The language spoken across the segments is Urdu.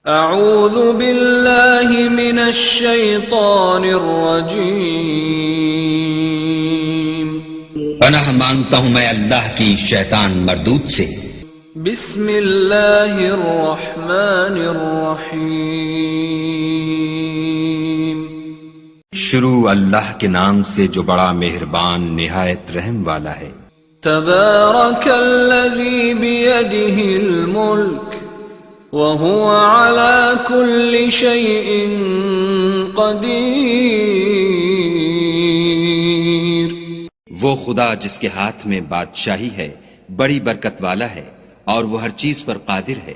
اعوذ باللہ من الشیطان الرجیم، پناہ مانگتا ہوں میں اللہ کی شیطان مردود سے۔ بسم اللہ الرحمن الرحیم، شروع اللہ کے نام سے جو بڑا مہربان نہایت رحم والا ہے۔ تبارک الذی بیدہ الملک وهو على كل شيء قدیر، وہ خدا جس کے ہاتھ میں بادشاہی ہے بڑی برکت والا ہے اور وہ ہر چیز پر قادر ہے۔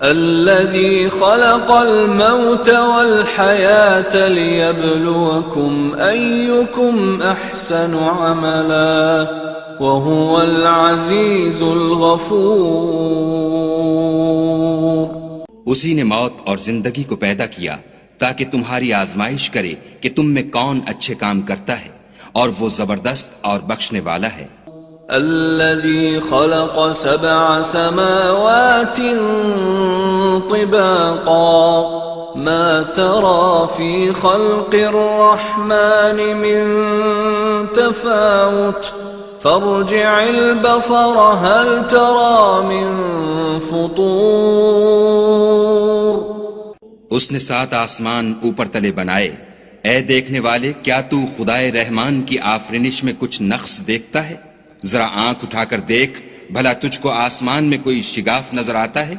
الذي خلق الموت والحياة ليبلوكم أيكم أحسن عملا وهو العزيز الغفور۔ اسی نے موت اور زندگی کو پیدا کیا تاکہ تمہاری آزمائش کرے کہ تم میں کون اچھے کام کرتا ہے، اور وہ زبردست اور بخشنے والا ہے۔ الذي خلق 7 سماوات طباقا ما ترى في خلق الرحمن من تفاوت فارجع البصر هل ترى من فطور۔ اس نے 7 آسمان اوپر تلے بنائے، اے دیکھنے والے کیا تو خدائے رحمان کی آفرینش میں کچھ نقص دیکھتا ہے؟ ذرا آنکھ اٹھا کر دیکھ بھلا تجھ کو آسمان میں کوئی شگاف نظر آتا ہے؟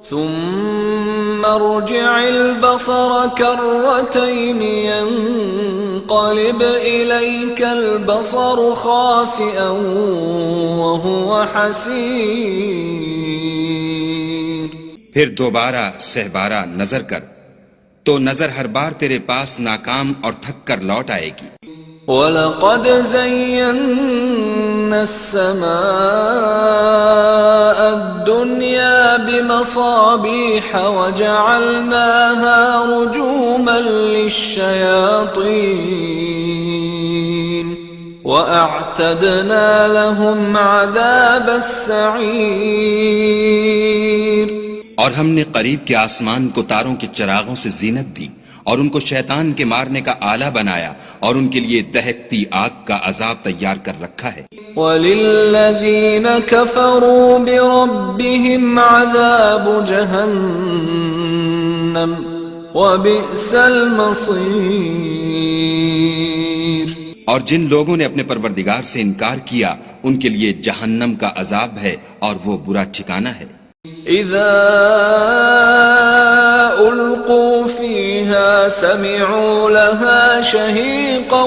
ثم ارجع البصر كرتين ينقلب إليك البصر خاسئا وهو حسير۔ پھر دوبارہ سہبارہ نظر کر تو نظر ہر بار تیرے پاس ناکام اور تھک کر لوٹ آئے گی۔ وَلَقَدْ زَيَّنَّا السَّمَاءَ الدُّنْيَا بِمَصَابِيحَ وَجَعَلْنَاهَا رُجُومًا لِلشَّيَاطِينِ وَأَعْتَدْنَا لَهُمْ عَذَابَ السَّعِيرِ۔ اور ہم نے قریب کے آسمان کو تاروں کے چراغوں سے زینت دی اور ان کو شیطان کے مارنے کا آلہ بنایا اور ان کے لیے دہکتی آگ کا عذاب تیار کر رکھا ہے۔ وَلِلَّذِينَ كَفَرُوا بِرَبِّهِمْ عَذَابُ جَهَنَّمَ وَبِئْسَ الْمَصِيرُ۔ اور جن لوگوں نے اپنے پروردگار سے انکار کیا ان کے لیے جہنم کا عذاب ہے اور وہ برا ٹھکانہ ہے۔ اذا القوا فيها سمعوا لها شهيقا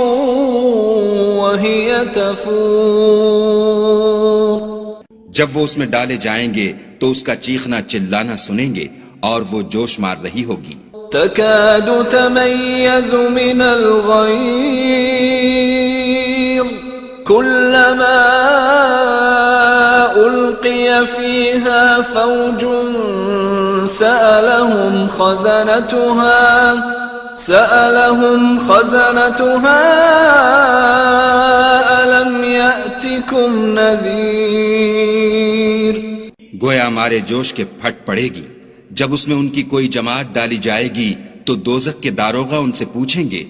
وهي تفور۔ جب وہ اس میں ڈالے جائیں گے تو اس کا چیخنا چلانا سنیں گے اور وہ جوش مار رہی ہوگی۔ تكاد تميز من الغيظ كلما ألقي فيها فوج سألهم خزنتها ألم يأتكم نذير۔ گویا مارے جوش کے پھٹ پڑے گی جب اس میں ان کی کوئی جماعت ڈالی جائے گی تو دوزخ کے داروغہ ان سے پوچھیں گے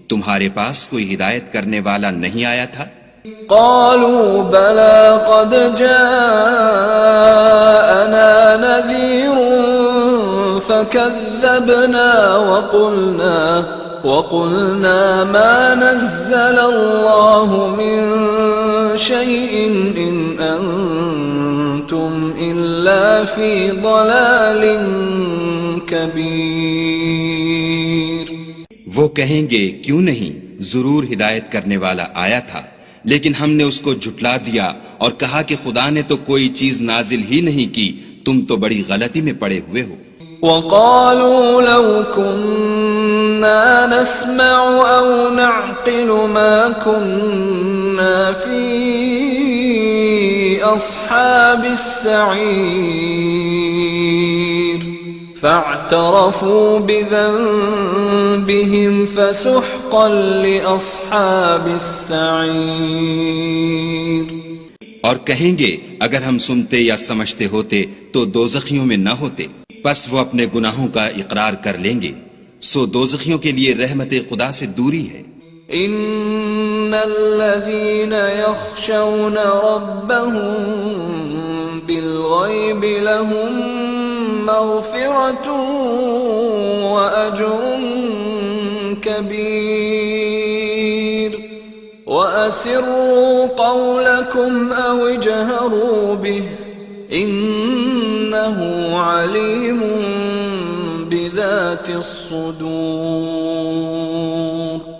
تمہارے پاس کوئی ہدایت کرنے والا نہیں آیا تھا؟ قالوا بلى قد جاءنا نذير فكذبنا وقلنا ما نزل الله من شيء إن أنتم إلا في ضلال كبير۔ وہ کہیں گے کیوں نہیں، ضرور ہدایت کرنے والا آیا تھا، لیکن ہم نے اس کو جھٹلا دیا اور کہا کہ خدا نے تو کوئی چیز نازل ہی نہیں کی، تم تو بڑی غلطی میں پڑے ہوئے ہو۔ وَقَالُوا لَوْ كُنَّا نَسْمَعُ أَوْ نَعْقِلُ مَا كُنَّا فِي أَصْحَابِ السَّعِيرِ فَاعْتَرَفُوا بِذَنبِهِمْ فَسُحْقًا لِأَصْحَابِ السَّعِيرِ۔ اور کہیں گے اگر ہم سنتے یا سمجھتے ہوتے تو دوزخیوں میں نہ ہوتے۔ پس وہ اپنے گناہوں کا اقرار کر لیں گے، سو دوزخیوں کے لیے رحمت خدا سے دوری ہے۔ ان الذين يخشون ربهم بالغيب لهم مغفرة واجر كبير واسروا قولكم او اجهروا به انه عليم بذات الصدور۔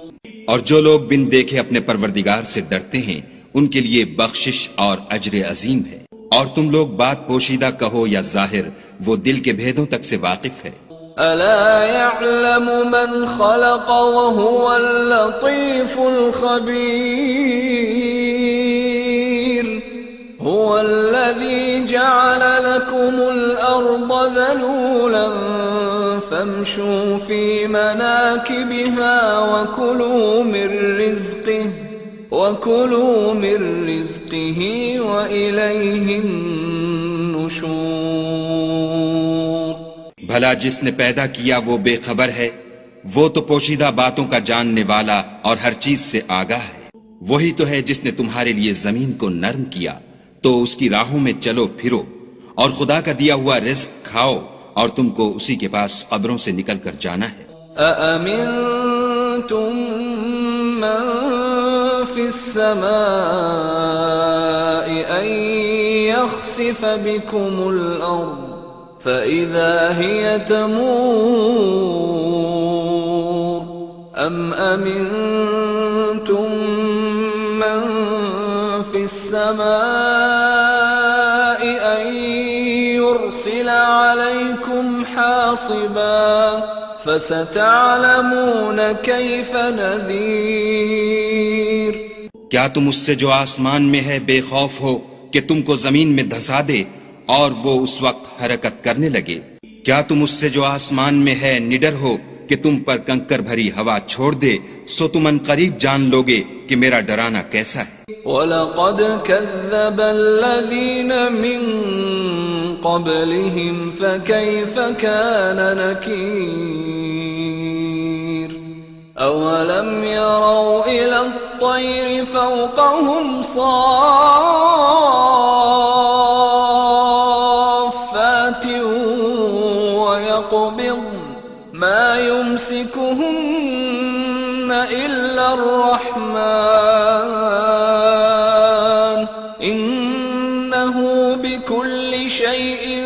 اور جو لوگ بن دیکھے اپنے پروردگار سے ڈرتے ہیں ان کے لیے بخشش اور اجر عظیم ہے۔ اور تم لوگ بات پوشیدہ کہو یا ظاہر، وہ دل کے بھیدوں تک سے واقف ہے۔ الا يعلم من خلق وهو اللطيف الخبير هو الذي جعل لكم الارض ذلولا فامشوا في مناكبها وكلوا من رزقه وإليه النشور۔ بھلا جس نے پیدا کیا وہ بے خبر ہے، وہ تو پوشیدہ باتوں کا جاننے والا اور ہر چیز سے آگاہ ہے۔ وہی تو ہے جس نے تمہارے لیے زمین کو نرم کیا تو اس کی راہوں میں چلو پھرو، اور خدا کا دیا ہوا رزق کھاؤ، اور تم کو اسی کے پاس قبروں سے نکل کر جانا ہے۔ أأمنتم من في السماء أن يخسف بكم الأرض فإذا هي تمور أم أمنتم من في السماء أن يرسل عليكم حاصبا فستعلمون كيف نذير۔ کیا تم اس سے جو آسمان میں ہے بے خوف ہو کہ تم کو زمین میں دھسا دے اور وہ اس وقت حرکت کرنے لگے؟ کیا تم اس سے جو آسمان میں ہے نڈر ہو کہ تم پر کنکر بھری ہوا چھوڑ دے؟ سو تم ان قریب جان لوگے کہ میرا ڈرانا کیسا ہے۔ وَلَقَدْ كَذَّبَ الَّذِينَ مِن قَبْلِهِمْ فَكَيْفَ كَانَ نَكِيرِ أَوَلَمْ يَرَوْا إِلَى الطَّيْرِ فَوْقَهُمْ صَافَّاتٍ وَيَقْبِضْنَ مَا يُمْسِكُهُنَّ إِلَّا الرَّحْمَنُ إِنَّهُ بِكُلِّ شَيْءٍ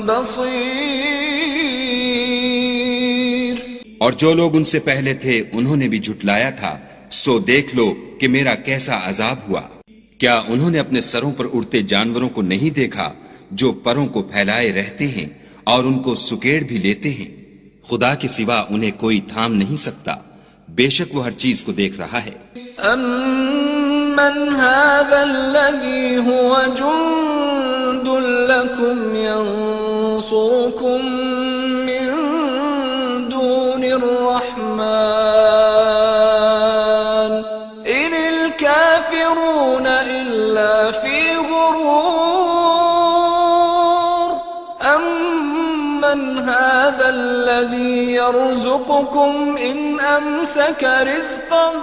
بَصِيرٌ۔ اور جو لوگ ان سے پہلے تھے انہوں نے بھی جھٹلایا تھا، سو دیکھ لو کہ میرا کیسا عذاب ہوا۔ کیا انہوں نے اپنے سروں پر اڑتے جانوروں کو نہیں دیکھا جو پروں کو پھیلائے رہتے ہیں اور ان کو سکیڑ بھی لیتے ہیں؟ خدا کے سوا انہیں کوئی تھام نہیں سکتا، بے شک وہ ہر چیز کو دیکھ رہا ہے۔ أَمَّنْ هَذَا الَّذِي هُوَ جُنْدٌ لَكُمْ يَنْصُرُكُمْ مِنْ دُونِ الرَّحْمَنِ إِنِ الْكَافِرُونَ إِلَّا فِي غُرُورٍ أَمَّنْ هَذَا الَّذِي يَرْزُقُكُمْ إِنْ أَمْسَكَ رِزْقَهُ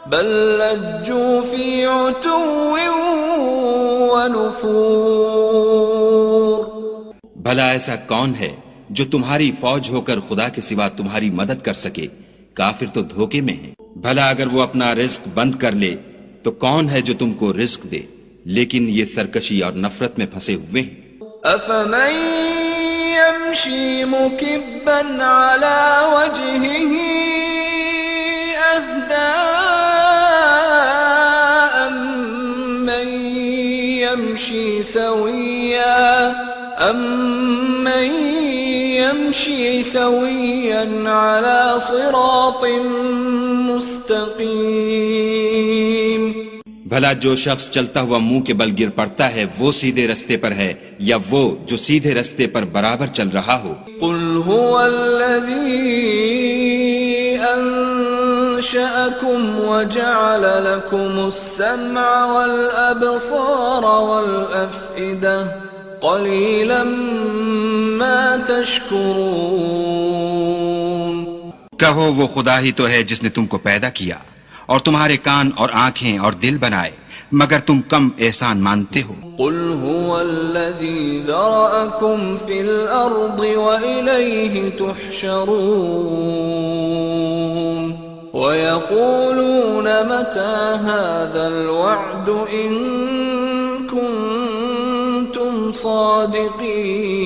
بل لجوا في عتو ونفور۔ بھلا ایسا کون ہے جو تمہاری فوج ہو کر خدا کے سوا تمہاری مدد کر سکے؟ کافر تو دھوکے میں ہیں۔ بھلا اگر وہ اپنا رزق بند کر لے تو کون ہے جو تم کو رزق دے؟ لیکن یہ سرکشی اور نفرت میں پھنسے ہوئے ہیں۔ أفمن يمشي مكبا على وجهه أهدى أمن يمشي سويا على صراط مستقيم۔ بھلا جو شخص چلتا ہوا منہ کے بل گر پڑتا ہے وہ سیدھے رستے پر ہے یا وہ جو سیدھے رستے پر برابر چل رہا ہو؟ قل هو الذي أنشأكم وجعل لكم السمع والأبصار والأفئدة قليلا ما تشكرون کہو وہ خدا ہی تو ہے جس نے تم کو پیدا کیا اور تمہارے کان اور آنکھیں اور دل بنائے، مگر تم کم احسان مانتے ہو۔ قل هو الذي ذرأكم في الأرض وإليه تحشرون ويقولون متى هذا الوعد إن كنتم صادقين۔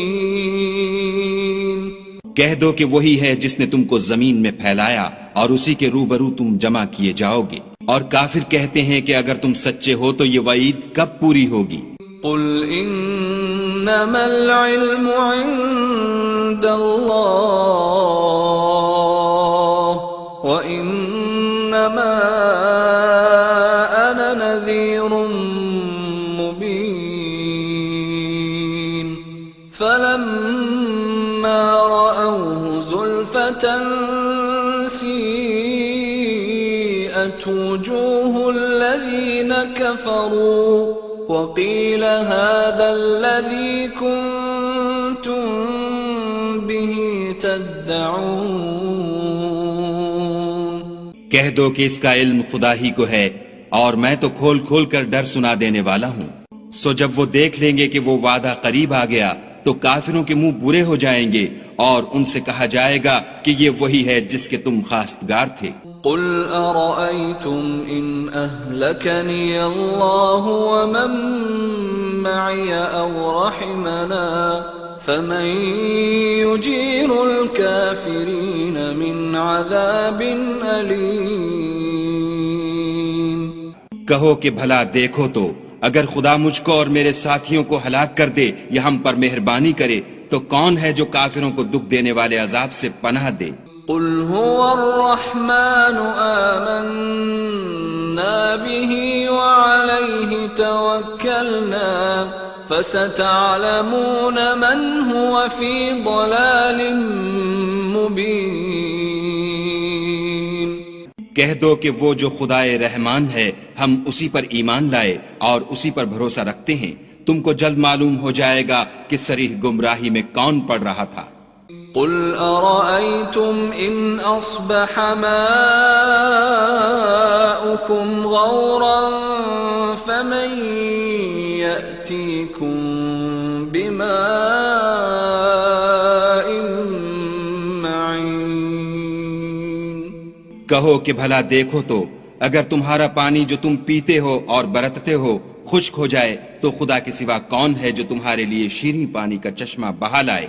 کہہ دو کہ وہی ہے جس نے تم کو زمین میں پھیلایا اور اسی کے روبرو تم جمع کیے جاؤ گے، اور کافر کہتے ہیں کہ اگر تم سچے ہو تو یہ وعید کب پوری ہوگی؟ قل انما العلم عند اللہ وانما انا نذیر مبین فلما رأوه زلفة سیئت وجوه الذین کفروا وقیل هذا الذی کنتم به تدعون۔ کہہ دو کہ اس کا علم خدا ہی کو ہے اور میں تو کھول کھول کر ڈر سنا دینے والا ہوں۔ سو جب وہ دیکھ لیں گے کہ وہ وعدہ قریب آ گیا تو کافروں کے منہ برے ہو جائیں گے اور ان سے کہا جائے گا کہ یہ وہی ہے جس کے تم خواستگار تھے۔ قل ارأيتم ان اهلكني الله ومن معي او رحمنا فمن يجير الكافرين من عذاب أليم۔ کہو کہ بھلا دیکھو تو اگر خدا مجھ کو اور میرے ساتھیوں کو ہلاک کر دے یا ہم پر مہربانی کرے تو کون ہے جو کافروں کو دکھ دینے والے عذاب سے پناہ دے؟ قل هو الرحمن آمنا به وعليه توكلنا فستعلمون من هو في ضلال مبين۔ کہہ دو کہ وہ جو خدائے رحمان ہے ہم اسی پر ایمان لائے اور اسی پر بھروسہ رکھتے ہیں، تم کو جلد معلوم ہو جائے گا کہ صریح گمراہی میں کون پڑ رہا تھا۔ قل ارأيتم ان اصبح ماؤكم غورا فمن يأتيكم بماء معين۔ کہو کہ بھلا دیکھو تو اگر تمہارا پانی جو تم پیتے ہو اور برتتے ہو خشک ہو جائے تو خدا کے سوا کون ہے جو تمہارے لیے شیریں پانی کا چشمہ بہا لائے؟